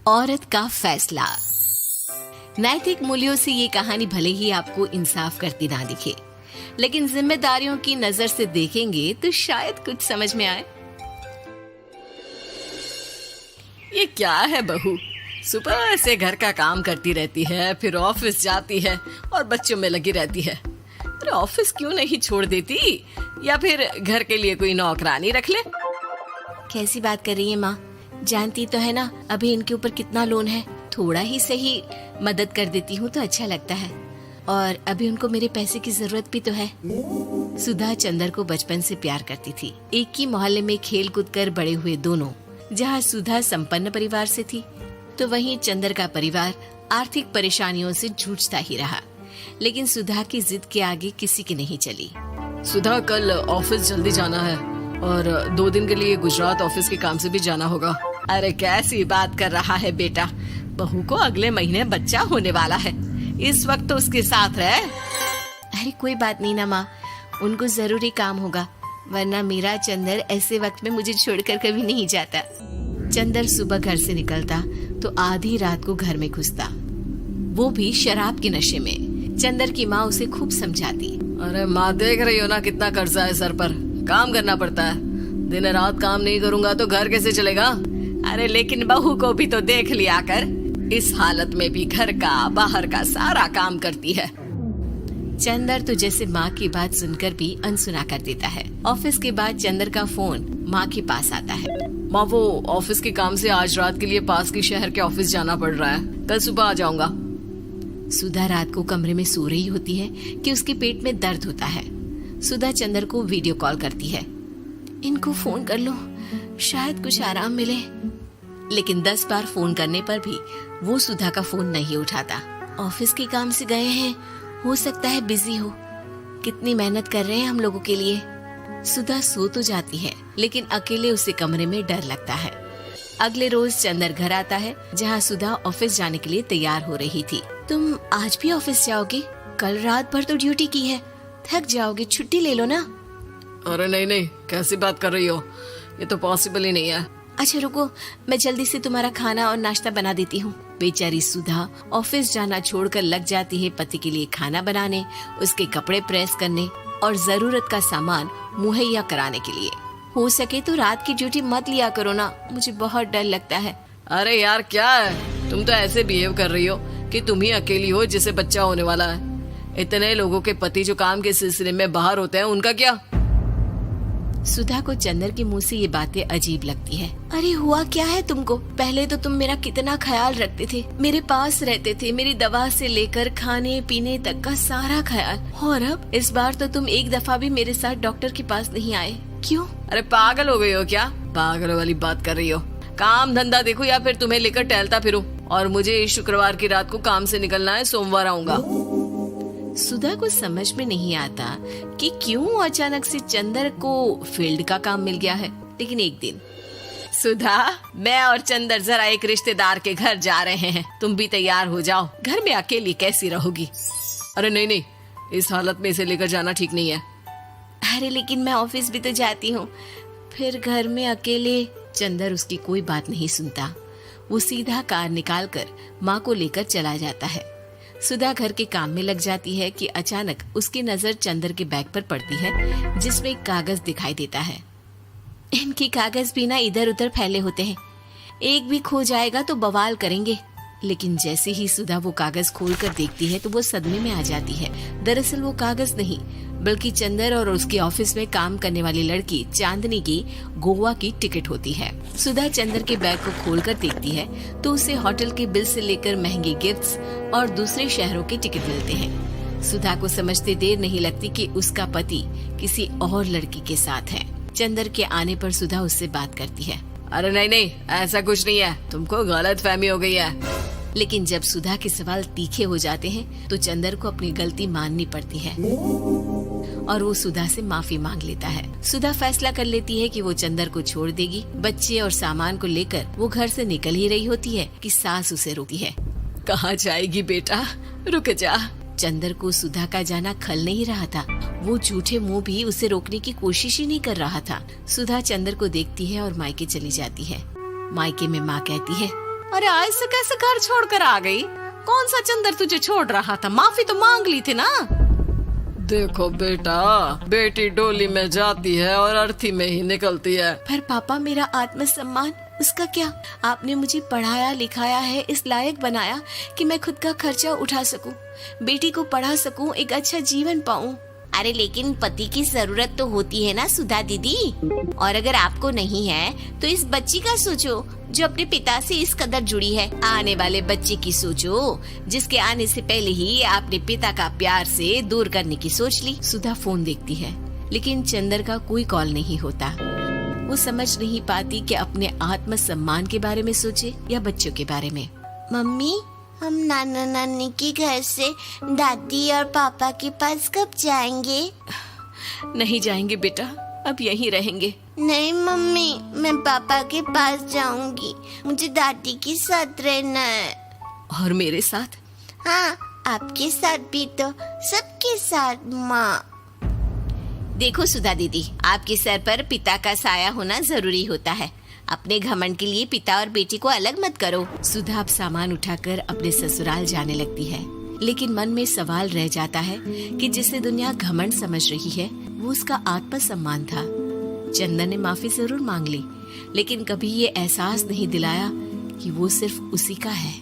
औरत का फैसला। नैतिक मूल्यों से ये कहानी भले ही आपको इंसाफ करती ना दिखे, लेकिन जिम्मेदारियों की नजर से देखेंगे तो शायद कुछ समझ में आए। ये क्या है बहू, सुबह से घर का काम करती रहती है, फिर ऑफिस जाती है और बच्चों में लगी रहती है। अरे ऑफिस क्यों नहीं छोड़ देती, या फिर घर के लिए कोई नौकरानी रख ले। कैसी बात कर रही है माँ? जानती तो है ना अभी इनके ऊपर कितना लोन है। थोड़ा ही सही मदद कर देती हूँ तो अच्छा लगता है, और अभी उनको मेरे पैसे की जरूरत भी तो है। सुधा चंदर को बचपन से प्यार करती थी। एक ही मोहल्ले में खेल कूद कर बड़े हुए दोनों। जहाँ सुधा संपन्न परिवार से थी तो वहीं चंदर का परिवार आर्थिक परेशानियों से जूझता ही रहा। लेकिन सुधा की जिद के आगे किसी की नहीं चली। सुधा, कल ऑफिस जल्दी जाना है और 2 दिन के लिए गुजरात ऑफिस के काम से भी जाना होगा। अरे कैसी बात कर रहा है बेटा, बहू को अगले महीने बच्चा होने वाला है, इस वक्त तो उसके साथ रहे। अरे कोई बात नहीं ना माँ, उनको जरूरी काम होगा, वरना मेरा चंदर ऐसे वक्त में मुझे छोड़कर कभी नहीं जाता। चंदर सुबह घर से निकलता तो आधी रात को घर में घुसता, वो भी शराब के नशे में। चंदर की माँ उसे खूब समझाती। अरे माँ, देख रही हो ना कितना कर्जा है सर पर, काम करना पड़ता है। दिन रात काम नहीं करूँगा तो घर कैसे चलेगा। अरे लेकिन बहू को भी तो देख लिया कर, इस हालत में भी घर का बाहर का सारा काम करती है। चंदर तो जैसे माँ की बात सुनकर भी अनसुना कर देता है। ऑफिस के बाद चंदर का फोन माँ के पास आता है। माँ, वो ऑफिस के काम से आज रात के लिए पास के शहर के ऑफिस जाना पड़ रहा है, कल सुबह आ जाऊंगा। सुधा रात को कमरे में सो रही होती है कि उसके पेट में दर्द होता है। सुधा चंदर को वीडियो कॉल करती है। इनको फोन कर लो, शायद कुछ आराम मिले। लेकिन 10 बार फोन करने पर भी वो सुधा का फोन नहीं उठाता। ऑफिस के काम से गए हैं, हो सकता है बिजी हो। कितनी मेहनत कर रहे हैं हम लोगों के लिए। सुधा सो तो जाती है, लेकिन अकेले उसे कमरे में डर लगता है। अगले रोज चंदर घर आता है, जहाँ सुधा ऑफिस जाने के लिए तैयार हो रही थी। तुम आज भी ऑफिस जाओगे? कल रात भर तो ड्यूटी की है, थक जाओगे, छुट्टी ले लो ना। अरे नहीं, कैसी बात कर रही हो, ये तो पॉसिबल ही नहीं है। अच्छा रुको, मैं जल्दी से तुम्हारा खाना और नाश्ता बना देती हूँ। बेचारी सुधा ऑफिस जाना छोड़कर लग जाती है पति के लिए खाना बनाने, उसके कपड़े प्रेस करने और जरूरत का सामान मुहैया कराने के लिए। हो सके तो रात की ड्यूटी मत लिया करो ना, मुझे बहुत डर लगता है। अरे यार क्या है, तुम तो ऐसे बिहेव कर रही हो कि तुम ही अकेली हो जिसे बच्चा होने वाला है। इतने लोगों के पति जो काम के सिलसिले में बाहर होते हैं, उनका क्या? सुधा को चंदर के मुंह से ये बातें अजीब लगती है। अरे हुआ क्या है तुमको? पहले तो तुम मेरा कितना ख्याल रखते थे, मेरे पास रहते थे, मेरी दवा से लेकर खाने पीने तक का सारा ख्याल। और अब इस बार तो तुम एक दफा भी मेरे साथ डॉक्टर के पास नहीं आए, क्यों? अरे पागल हो गई हो क्या? पागल वाली बात कर रही हो। काम धंधा देखो या फिर तुम्हें लेकर टहलता फिरो। और मुझे शुक्रवार की रात को काम से निकलना है, सोमवार आऊंगा। सुधा को समझ में नहीं आता कि क्यों अचानक से चंदर को फील्ड का काम मिल गया है। लेकिन एक दिन, सुधा, मैं और चंदर जरा एक रिश्तेदार के घर जा रहे हैं, तुम भी तैयार हो जाओ, घर में अकेली कैसी रहोगी? अरे नहीं, इस हालत में इसे लेकर जाना ठीक नहीं है। अरे लेकिन मैं ऑफिस भी तो जाती हूँ, फिर घर में अकेले। चंदर उसकी कोई बात नहीं सुनता। वो सीधा कार निकाल कर माँ को लेकर चला जाता है। सुधा घर के काम में लग जाती है कि अचानक उसकी नजर चंदर के बैग पर पड़ती है, जिसमें एक कागज दिखाई देता है। इनकी कागज भी ना इधर उधर फैले होते हैं, एक भी खो जाएगा तो बवाल करेंगे। लेकिन जैसे ही सुधा वो कागज खोलकर देखती है तो वो सदमे में आ जाती है। दरअसल वो कागज नहीं, बल्कि चंदर और उसके ऑफिस में काम करने वाली लड़की चांदनी की गोवा की टिकट होती है। सुधा चंदर के बैग को खोलकर देखती है तो उसे होटल के बिल से लेकर महंगे गिफ्ट्स और दूसरे शहरों के टिकट मिलते हैं। सुधा को समझते देर नहीं लगती कि उसका पति किसी और लड़की के साथ है। चंदर के आने पर सुधा उससे बात करती है। अरे नहीं, ऐसा कुछ नहीं है, तुमको गलत फहमी हो गई है। लेकिन जब सुधा के सवाल तीखे हो जाते हैं तो चंदर को अपनी गलती माननी पड़ती है और वो सुधा से माफी मांग लेता है। सुधा फैसला कर लेती है कि वो चंदर को छोड़ देगी। बच्चे और सामान को लेकर वो घर से निकल ही रही होती है कि सास उसे रोकती है। कहाँ जाएगी बेटा, रुक जा। चंदर को सुधा का जाना खल नहीं रहा था। वो झूठे मुंह भी उसे रोकने की कोशिश ही नहीं कर रहा था। सुधा चंदर को देखती है और मायके चली जाती है। मायके में माँ कहती है, अरे आज से कैसे घर छोड़कर आ गई? कौन सा चंदर तुझे छोड़ रहा था? माफी तो मांग ली थी ना। देखो बेटा, बेटी डोली में जाती है और अर्थी में ही निकलती है। पर पापा, मेरा आत्मसम्मान, उसका क्या? आपने मुझे पढ़ाया लिखाया है, इस लायक बनाया कि मैं खुद का खर्चा उठा सकूं, बेटी को पढ़ा सकूं, एक अच्छा जीवन पाऊं। अरे लेकिन पति की जरूरत तो होती है ना सुधा दीदी, और अगर आपको नहीं है तो इस बच्ची का सोचो जो अपने पिता से इस कदर जुड़ी है। आने वाले बच्चे की सोचो जिसके आने से पहले ही आपने पिता का प्यार से दूर करने की सोच ली। सुधा फोन देखती है लेकिन चंदर का कोई कॉल नहीं होता। वो समझ नहीं पाती कि अपने आत्म सम्मान के बारे में सोचे या बच्चों के बारे में। मम्मी, हम नाना नानी के घर से दादी और पापा के पास कब जाएंगे? नहीं जाएंगे बेटा, अब यहीं रहेंगे। नहीं मम्मी, मैं पापा के पास जाऊंगी, मुझे दादी के साथ रहना है। और मेरे साथ? हाँ, आपके साथ भी तो, सबके साथ माँ। देखो सुधा दीदी, आपके सर पर पिता का साया होना जरूरी होता है। अपने घमंड के लिए पिता और बेटी को अलग मत करो। सुधा अब सामान उठाकर अपने ससुराल जाने लगती है, लेकिन मन में सवाल रह जाता है कि जिसे दुनिया घमंड समझ रही है वो उसका आत्मसम्मान था। चंदन ने माफी जरूर मांग ली, लेकिन कभी ये एहसास नहीं दिलाया कि वो सिर्फ उसी का है।